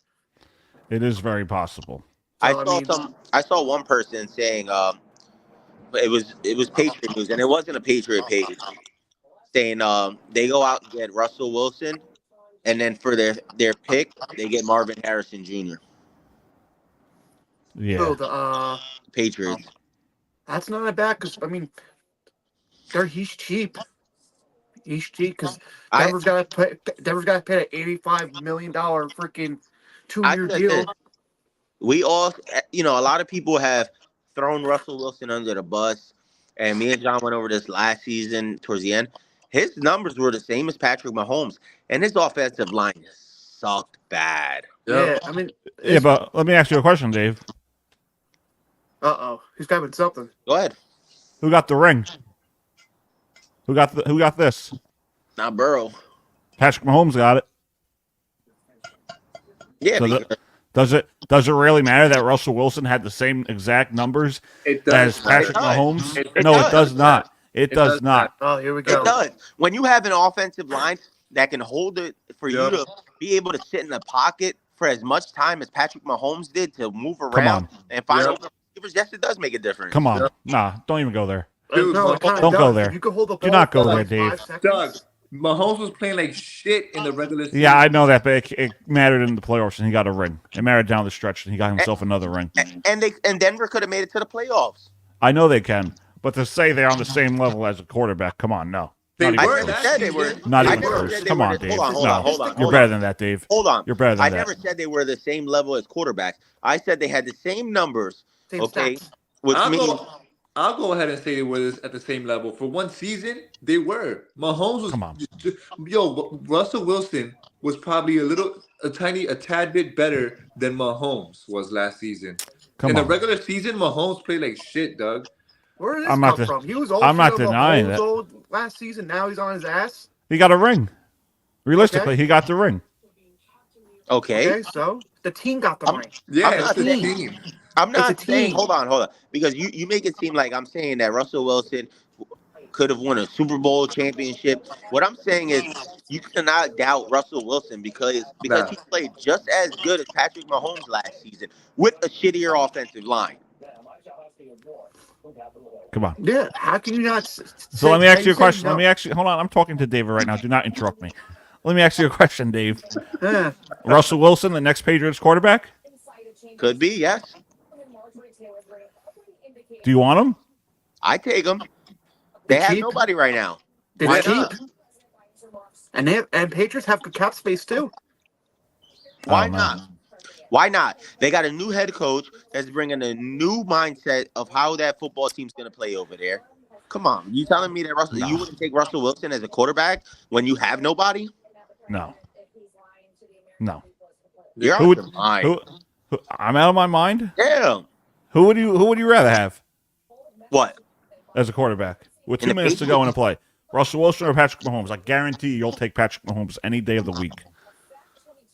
It is very possible. I saw one person saying it was Patriot News, and it wasn't a Patriot page, saying they go out and get Russell Wilson, and then for their pick they get Marvin Harrison Jr. Yeah. So the Patriots. That's not a bad because I mean, he's cheap. He's cheap because Denver's got to pay an $85 million freaking 2-year deal. We all, a lot of people have thrown Russell Wilson under the bus, and me and John went over this last season towards the end. His numbers were the same as Patrick Mahomes, and his offensive line sucked bad. Yeah, I mean. Yeah, but let me ask you a question, Dave. He's grabbing something. Go ahead. Who got the ring? Who got this? Not Burrow. Patrick Mahomes got it. Yeah. So does it really matter that Russell Wilson had the same exact numbers as Patrick Mahomes? It does not. It does not. Oh, here we go. It does. When you have an offensive line that can hold it for you to be able to sit in the pocket for as much time as Patrick Mahomes did to move around and find receivers, yes, it does make a difference. Come on. Nah, don't even go there. Dude, don't go there. You can hold the ball. Do not go there, Dave. Doug, Mahomes was playing like shit in the regular season. Yeah, I know that, but it mattered in the playoffs, and he got a ring. It mattered down the stretch, and he got himself another ring. And Denver could have made it to the playoffs. I know they can, but to say they're on the same level as a quarterback, come on, no. They Not were. even close. They were. Not even close. Come on, Dave. Hold on. You're better than that, Dave. Hold on. You're better than that. I never said they were the same level as quarterbacks. I said they had the same numbers. Same okay, stats. which means I'll go ahead and say they were at the same level. For one season, they were. Mahomes was. Come on. Russell Wilson was probably a tad bit better than Mahomes was last season. In the regular season, Mahomes played like shit, Doug. Where did this come from? He was old. I'm not denying that. Old last season. Now he's on his ass. He got a ring. Realistically, he got the ring. Okay, so the team got the ring. Yeah, it's the team. I'm not saying. Hold on. Because you make it seem like I'm saying that Russell Wilson could have won a Super Bowl championship. What I'm saying is you cannot doubt Russell Wilson because he played just as good as Patrick Mahomes last season with a shittier offensive line. Come on. Yeah, how can you not? So let me ask you a question. Hold on. I'm talking to David right now. Do not interrupt me. Let me ask you a question, Dave. Russell Wilson, the next Patriots quarterback? Could be, yes. Do you want him? I take him. They have nobody right now. Why not? And Patriots have good cap space too. Why not? Why not? They got a new head coach that's bringing a new mindset of how that football team's going to play over there. Come on, you telling me that you wouldn't take Russell Wilson as a quarterback when you have nobody? No. No. You're out of your mind. Who, I'm out of my mind? Yeah. Who would you rather have What? as a quarterback? With In 2 the minutes to go in a Patriots? play. Russell Wilson or Patrick Mahomes? I guarantee you'll take Patrick Mahomes any day of the week.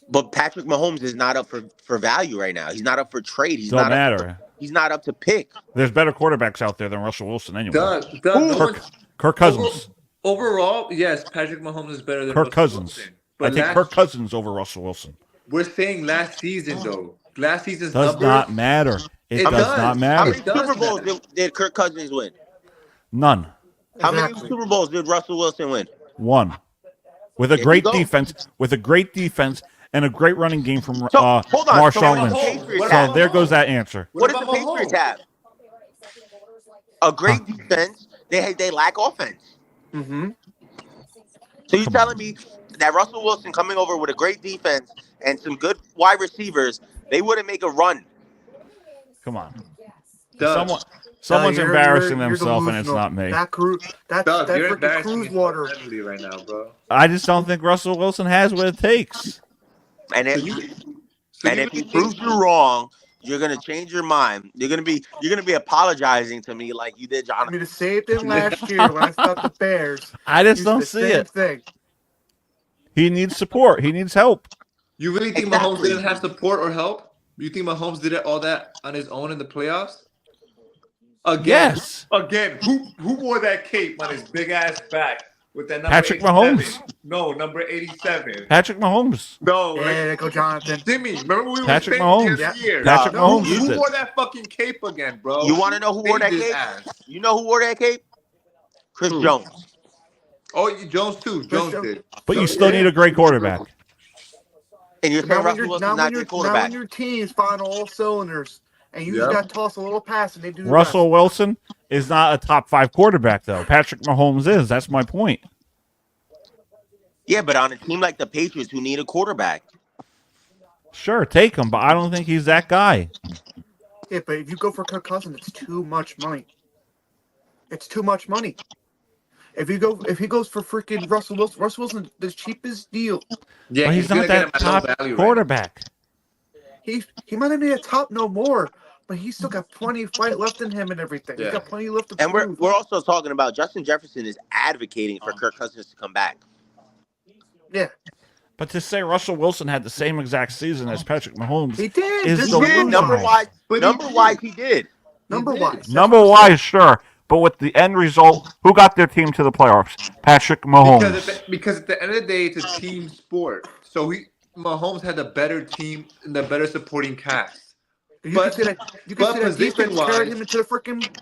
But Patrick Mahomes is not up for value right now. He's not up for trade. He's Don't not matter. He's not up to pick. There's better quarterbacks out there than Russell Wilson anyway. Doug, no Kirk Cousins. Overall, yes, Patrick Mahomes is better than Kirk Russell Cousins. Wilson. I take Kirk Cousins over Russell Wilson. We're saying last season, though. Last season's Does numbers, not matter. It does not How matter. many Super Bowls did Kirk Cousins win? None. How many Super Bowls did Russell Wilson win? 1. With a There you great go. defense. With a great defense and a great running game from Hold on. Marshawn So Lynch. So there goes that answer. What does the Patriots have? A great defense. They lack offense. Mm-hmm. So you're telling me that Russell Wilson coming over with a great defense and some good wide receivers, they wouldn't make a run? Come on. Doug, Someone's you're embarrassing themselves, and it's delusional. not me. That's Doug, you're freaking embarrassing cruise yourself water. heavily right now, bro. I just don't think Russell Wilson has what it takes. And if he proves you wrong, you're gonna change your mind. You're gonna be apologizing to me like you did, I Jonathan. mean, the same thing last year when I stopped the Bears. I just You don't did the see same it. Thing. He needs support. He needs help. You really think Mahomes didn't have support or help? You think Mahomes did all that on his own in the playoffs? Again, Yes. Again, who wore that cape on his big ass back with that number? Patrick 87? Mahomes. No, number 87. Patrick Mahomes. No, Yeah, there go Jonathan. Jimmy. Remember we were Patrick saying Mahomes. this year. Patrick Mahomes Who did it. wore that fucking cape again, bro? You want to know who wore that Saved his cape? ass. You know who wore that cape? Chris Jones. Oh, Jones too. Jones did. But you still need a great quarterback. And you're saying Russell Wilson's not your Now quarterback. when your team's firing all cylinders and you just got to toss a little pass and they do the Russell Wilson is not a top 5 quarterback, though. Patrick Mahomes is. That's my point. Yeah, but on a team like the Patriots who need a quarterback. Sure, take him, but I don't think he's that guy. rest. Yeah, but if you go for Kirk Cousins, it's too much money. It's too much money. If he goes for freaking Russell Wilson, the cheapest deal. Yeah, But he's not that top quarterback. He might not be a top no more, but he's still got plenty of fight left in him and everything. He's got plenty left to And prove. we're also talking about Justin Jefferson is advocating for Kirk Cousins to come back. Yeah. But to say Russell Wilson had the same exact season as Patrick Mahomes He did. is This the is lie. Number-wise, he did. Number-wise. Number-wise, sure. But with the end result, who got their team to the playoffs? Patrick Mahomes. Because at the end of the day, it's a team sport. So Mahomes had a better team and the better supporting cast. You can say that defense carried him into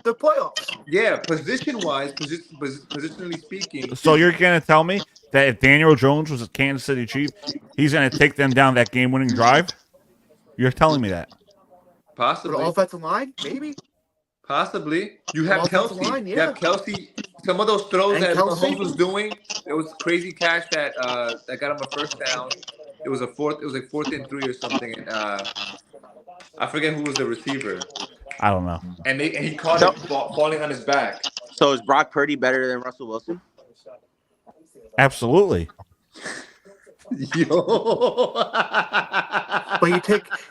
the playoffs. Yeah, position-wise, positionally speaking. So you're going to tell me that if Daniel Jones was a Kansas City Chief, he's going to take them down that game-winning drive? You're telling me that? Possibly. The offensive line, maybe. Possibly. You have Kelsey. Line, yeah. You have Kelsey. Some of those throws And that Kelsey. Mahomes was doing, it was crazy catch that got him a first down. It was like 4th and 3 or something. I forget who was the receiver. I don't know. And he caught it falling on his back. So is Brock Purdy better than Russell Wilson? Absolutely. Yo. But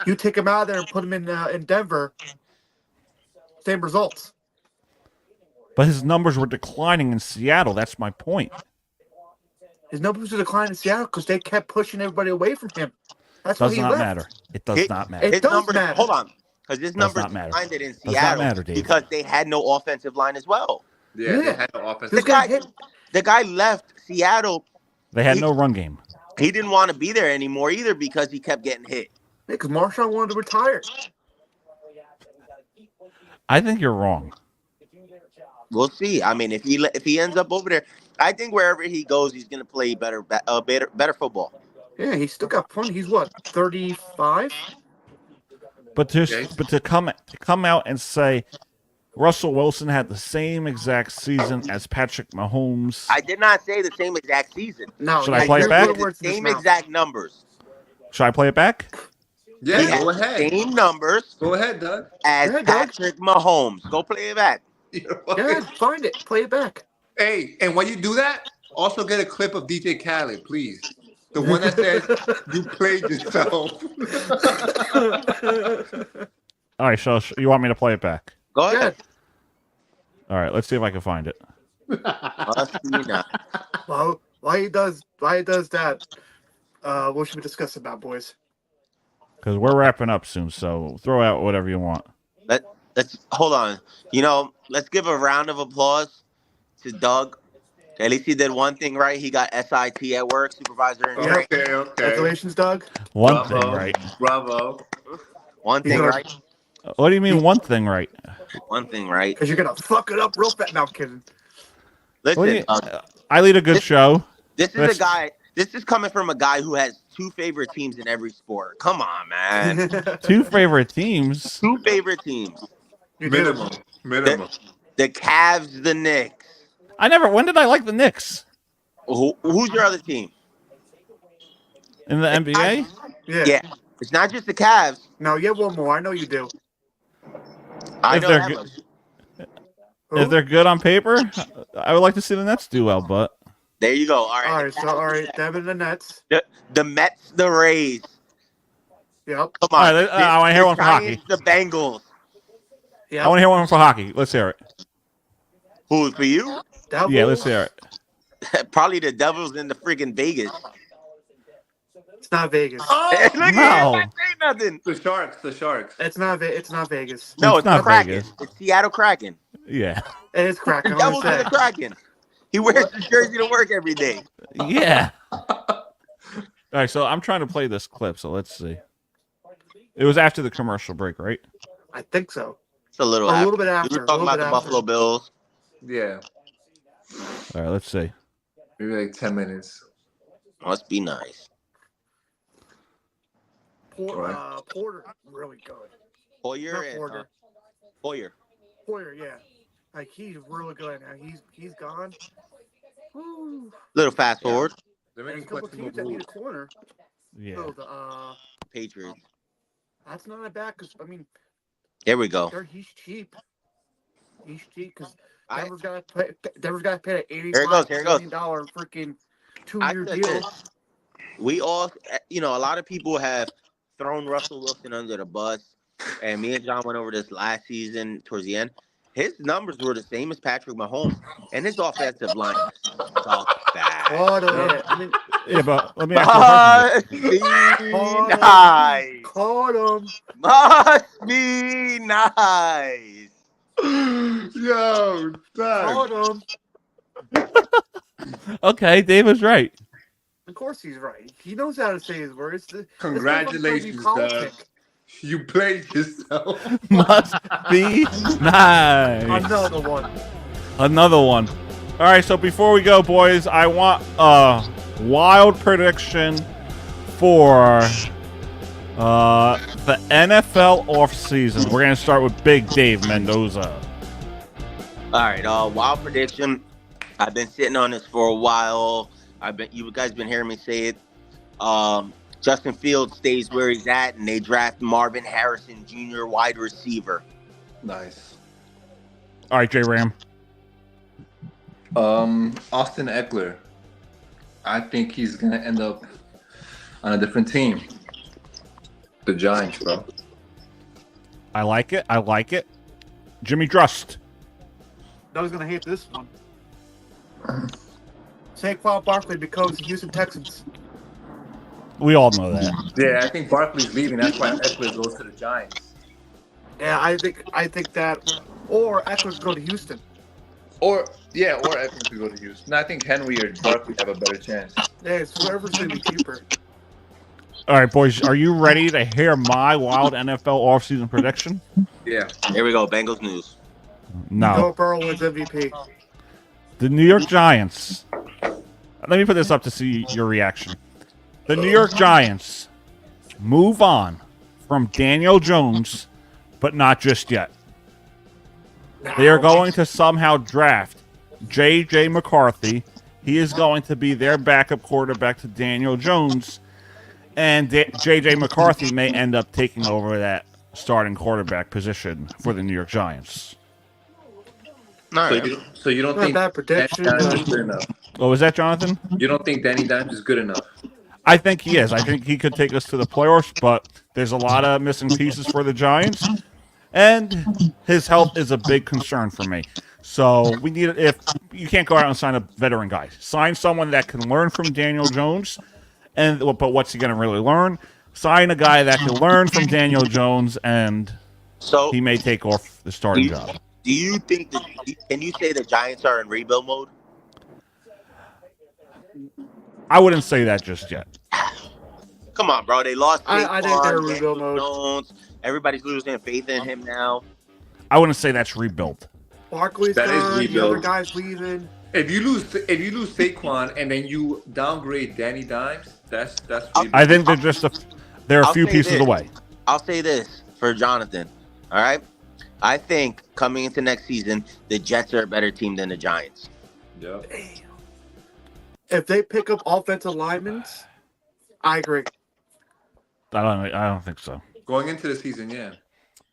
you take him out of there and put him in Denver. Same results. But his numbers were declining in Seattle. That's my point. His numbers are declining in Seattle because they kept pushing everybody away from him. That's why Does he not left. matter. It does not matter. It does matter. Hold on. Because his numbers not matter. declined in Does not Seattle matter, Dave. because they had no offensive line as well. Yeah, they had no offense. The guy left Seattle. They had no run game. He didn't want to be there anymore either because he kept getting hit. Yeah, because Marshawn wanted to retire. I think you're wrong. We'll see. I mean, if he ends up over there, I think wherever he goes, he's going to play better football. Yeah, he's still got plenty. He's what, 35? But to come out and say Russell Wilson had the same exact season as Patrick Mahomes. I did not say the same exact season. No, should I play it back? The same exact numbers. Should I play it back? Yeah, go ahead. Same numbers. Go ahead, Doug. As Patrick Mahomes. Go play it back. Yeah, find it. Play it back. Hey, and when you do that, also get a clip of DJ Khaled, please. The one that says you played yourself. All right, so you want me to play it back? Go ahead. All right, let's see if I can find it. Must be not. Well, why he does that? What should we discuss about, boys? Because we're wrapping up soon, so throw out whatever you want. Let's hold on. Let's give a round of applause to Doug. At least he did one thing right. He got SIT at work, supervisor in training. Okay. Congratulations, Doug. One thing right. Bravo. One thing right. What do you mean one thing right? One thing right. Because you're gonna fuck it up real fast. No, I'm kidding. Listen, I lead a good show. This is a guy. This is coming from a guy who has two favorite teams in every sport. Come on, man. Two favorite teams. Two favorite teams. Minimum. The Cavs, the Knicks. When did I like the Knicks? Who's your other team? In the NBA? Yeah. It's not just the Cavs. No, you have one more. I know you do. I know that much. If they're good on paper, I would like to see the Nets do well, but there you go. All right, Devin, the Nets. The Mets, the Rays. Yep. Come on. All right, I want to hear one for hockey. The Bengals. Yeah. I want to hear one for hockey. Let's hear it. Who's for you? Devils? Yeah, let's hear it. Probably the Devils in the freaking Vegas. It's not Vegas. Oh, look no. At say nothing. The Sharks. It's not Vegas. No, it's not Kraken. Vegas. It's Seattle Kraken. Yeah. It is Kraken. The Devils are the Kraken. He wears his jersey to work every day. Yeah. All right, so I'm trying to play this clip, so let's see. It was after the commercial break, right? I think so. It's a little bit after. We were talking about the Buffalo Bills. Yeah. All right, let's see. Maybe like 10 minutes. Must be nice. Porter, really good. Hoyer. Hoyer, yeah. Like, he's really good now. He's gone. Woo. Little fast forward. They're There's a couple teams that need a corner. Yeah. So the Patriots. That's not bad because Here we go. He's cheap. He's cheap because Denver's got to pay an $85 million freaking 2-year deal. We all, a lot of people have thrown Russell Wilson under the bus, and me and John went over this last season towards the end. His numbers were the same as Patrick Mahomes, and his offensive line sucked bad. Yeah, but let me ask you a question. Caught him. Must be nice. Yo, Caught him. Okay, Dave was right. Of course he's right. He knows how to say his words. Congratulations, Doug. You played yourself. Must be nice. Another one. All right, so before we go, boys, I want a wild prediction for the NFL offseason. We're going to start with Big Dave Mendoza. All right, wild prediction. I've been sitting on this for a while. You guys been hearing me say it. Justin Fields stays where he's at, and they draft Marvin Harrison Jr., wide receiver. Nice. All right, J Ram. Austin Eckler. I think he's gonna end up on a different team. The Giants, bro. I like it. Jimmy Drust. I was gonna hate this one. Saquon Barkley becomes the Houston Texans. We all know that. Yeah, I think Barkley's leaving. That's why Eckler goes to the Giants. Yeah, I think that, or Eckler's go to Houston. Or Eckler could go to Houston. I think Henry or Barkley have a better chance. Yeah, it's whoever's gonna be cheaper. All right, boys, are you ready to hear my wild NFL offseason prediction? Yeah. Here we go. Bengals news. No. Joe Burrow wins MVP. The New York Giants. Let me put this up to see your reaction. The New York Giants move on from Daniel Jones, but not just yet. They are going to somehow draft J.J. McCarthy. He is going to be their backup quarterback to Daniel Jones, and J.J. McCarthy may end up taking over that starting quarterback position for the New York Giants. All So right. you don't Not a think bad prediction, Danny Dimes is but good enough? What was that, Jonathan? You don't think Danny Dimes is good enough? I think he is. I think he could take us to the playoffs, but there's a lot of missing pieces for the Giants, and his health is a big concern for me. So we need, if you can't go out and sign a veteran guy, sign someone that can learn from Daniel Jones, but what's he going to really learn? Sign a guy that can learn from Daniel Jones, and So he may take off the starting job. do you think that? Can you say the Giants are in rebuild mode? I wouldn't say that just yet. Come on, bro. They lost. I think they're in Saquon, rebuild Daniel mode. Jones. Everybody's losing faith in him now. I wouldn't say that's rebuilt. Barkley's That is gone. The rebuild. other guy's leaving. If you lose Saquon and then you downgrade Danny Dimes, that's I think they're a I'll few say pieces this. away. I'll say this for Jonathan. All right. I think coming into next season, the Jets are a better team than the Giants. Yeah. If they pick up offensive linemen, I agree. I don't think so. Going into the season, yeah.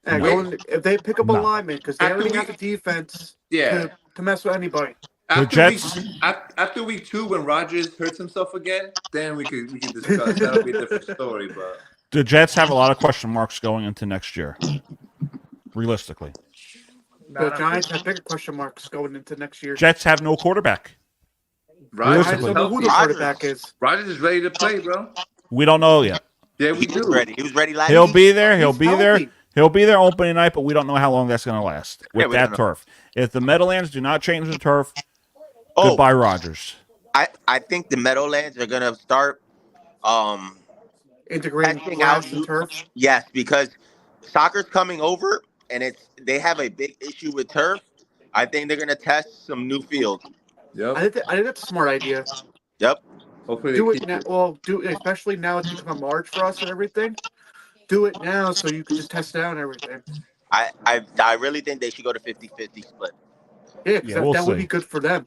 And if they pick up a No. lineman, because they already got the defense Yeah. to mess with anybody. After week 2, when Rodgers hurts himself again, then we could discuss. That'll be a different story. But The Jets have a lot of question marks going into next year, realistically. The Giants have bigger question marks going into next year. Jets have no quarterback. Rodgers I is don't know who healthy. the quarterback is. Rodgers is ready to play, bro. We don't know yet. Yeah, we He do. was ready. He was ready last He'll week. be there. He'll He's be there. healthy. He'll be there opening night, but we don't know how long that's going to last with we that don't know. turf. If the Meadowlands do not change the turf, Oh, goodbye, Rodgers. I think the Meadowlands are gonna start Integrating testing grass out and turf. Yes, because soccer's coming over and they have a big issue with turf. I think they're gonna test some new fields. Yep. I think that's a smart idea. Yep. Hopefully Do they it keep now. Well, especially now it's become March for us and everything. Do it now so you can just test it out and everything. I really think they should go to 50-50 split. Yeah, 'cause we'll that would see. be good for them.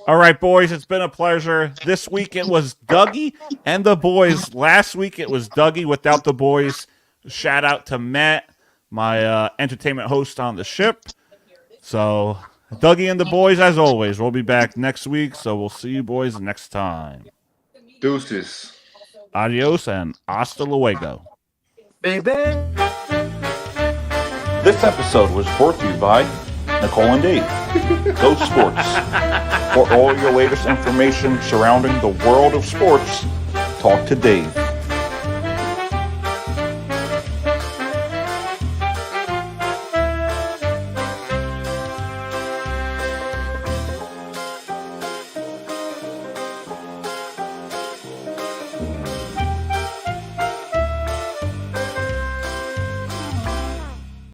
All right, boys, it's been a pleasure. This week it was Dougie and the boys. Last week it was Dougie without the boys. Shout out to Matt, my entertainment host on the ship. So, Dougie and the boys, as always, we'll be back next week. So, we'll see you boys next time. Deuces. Adios and hasta luego. Baby. This episode was brought to you by Nicole and Dave. Go Sports. For all your latest information surrounding the world of sports, talk to Dave.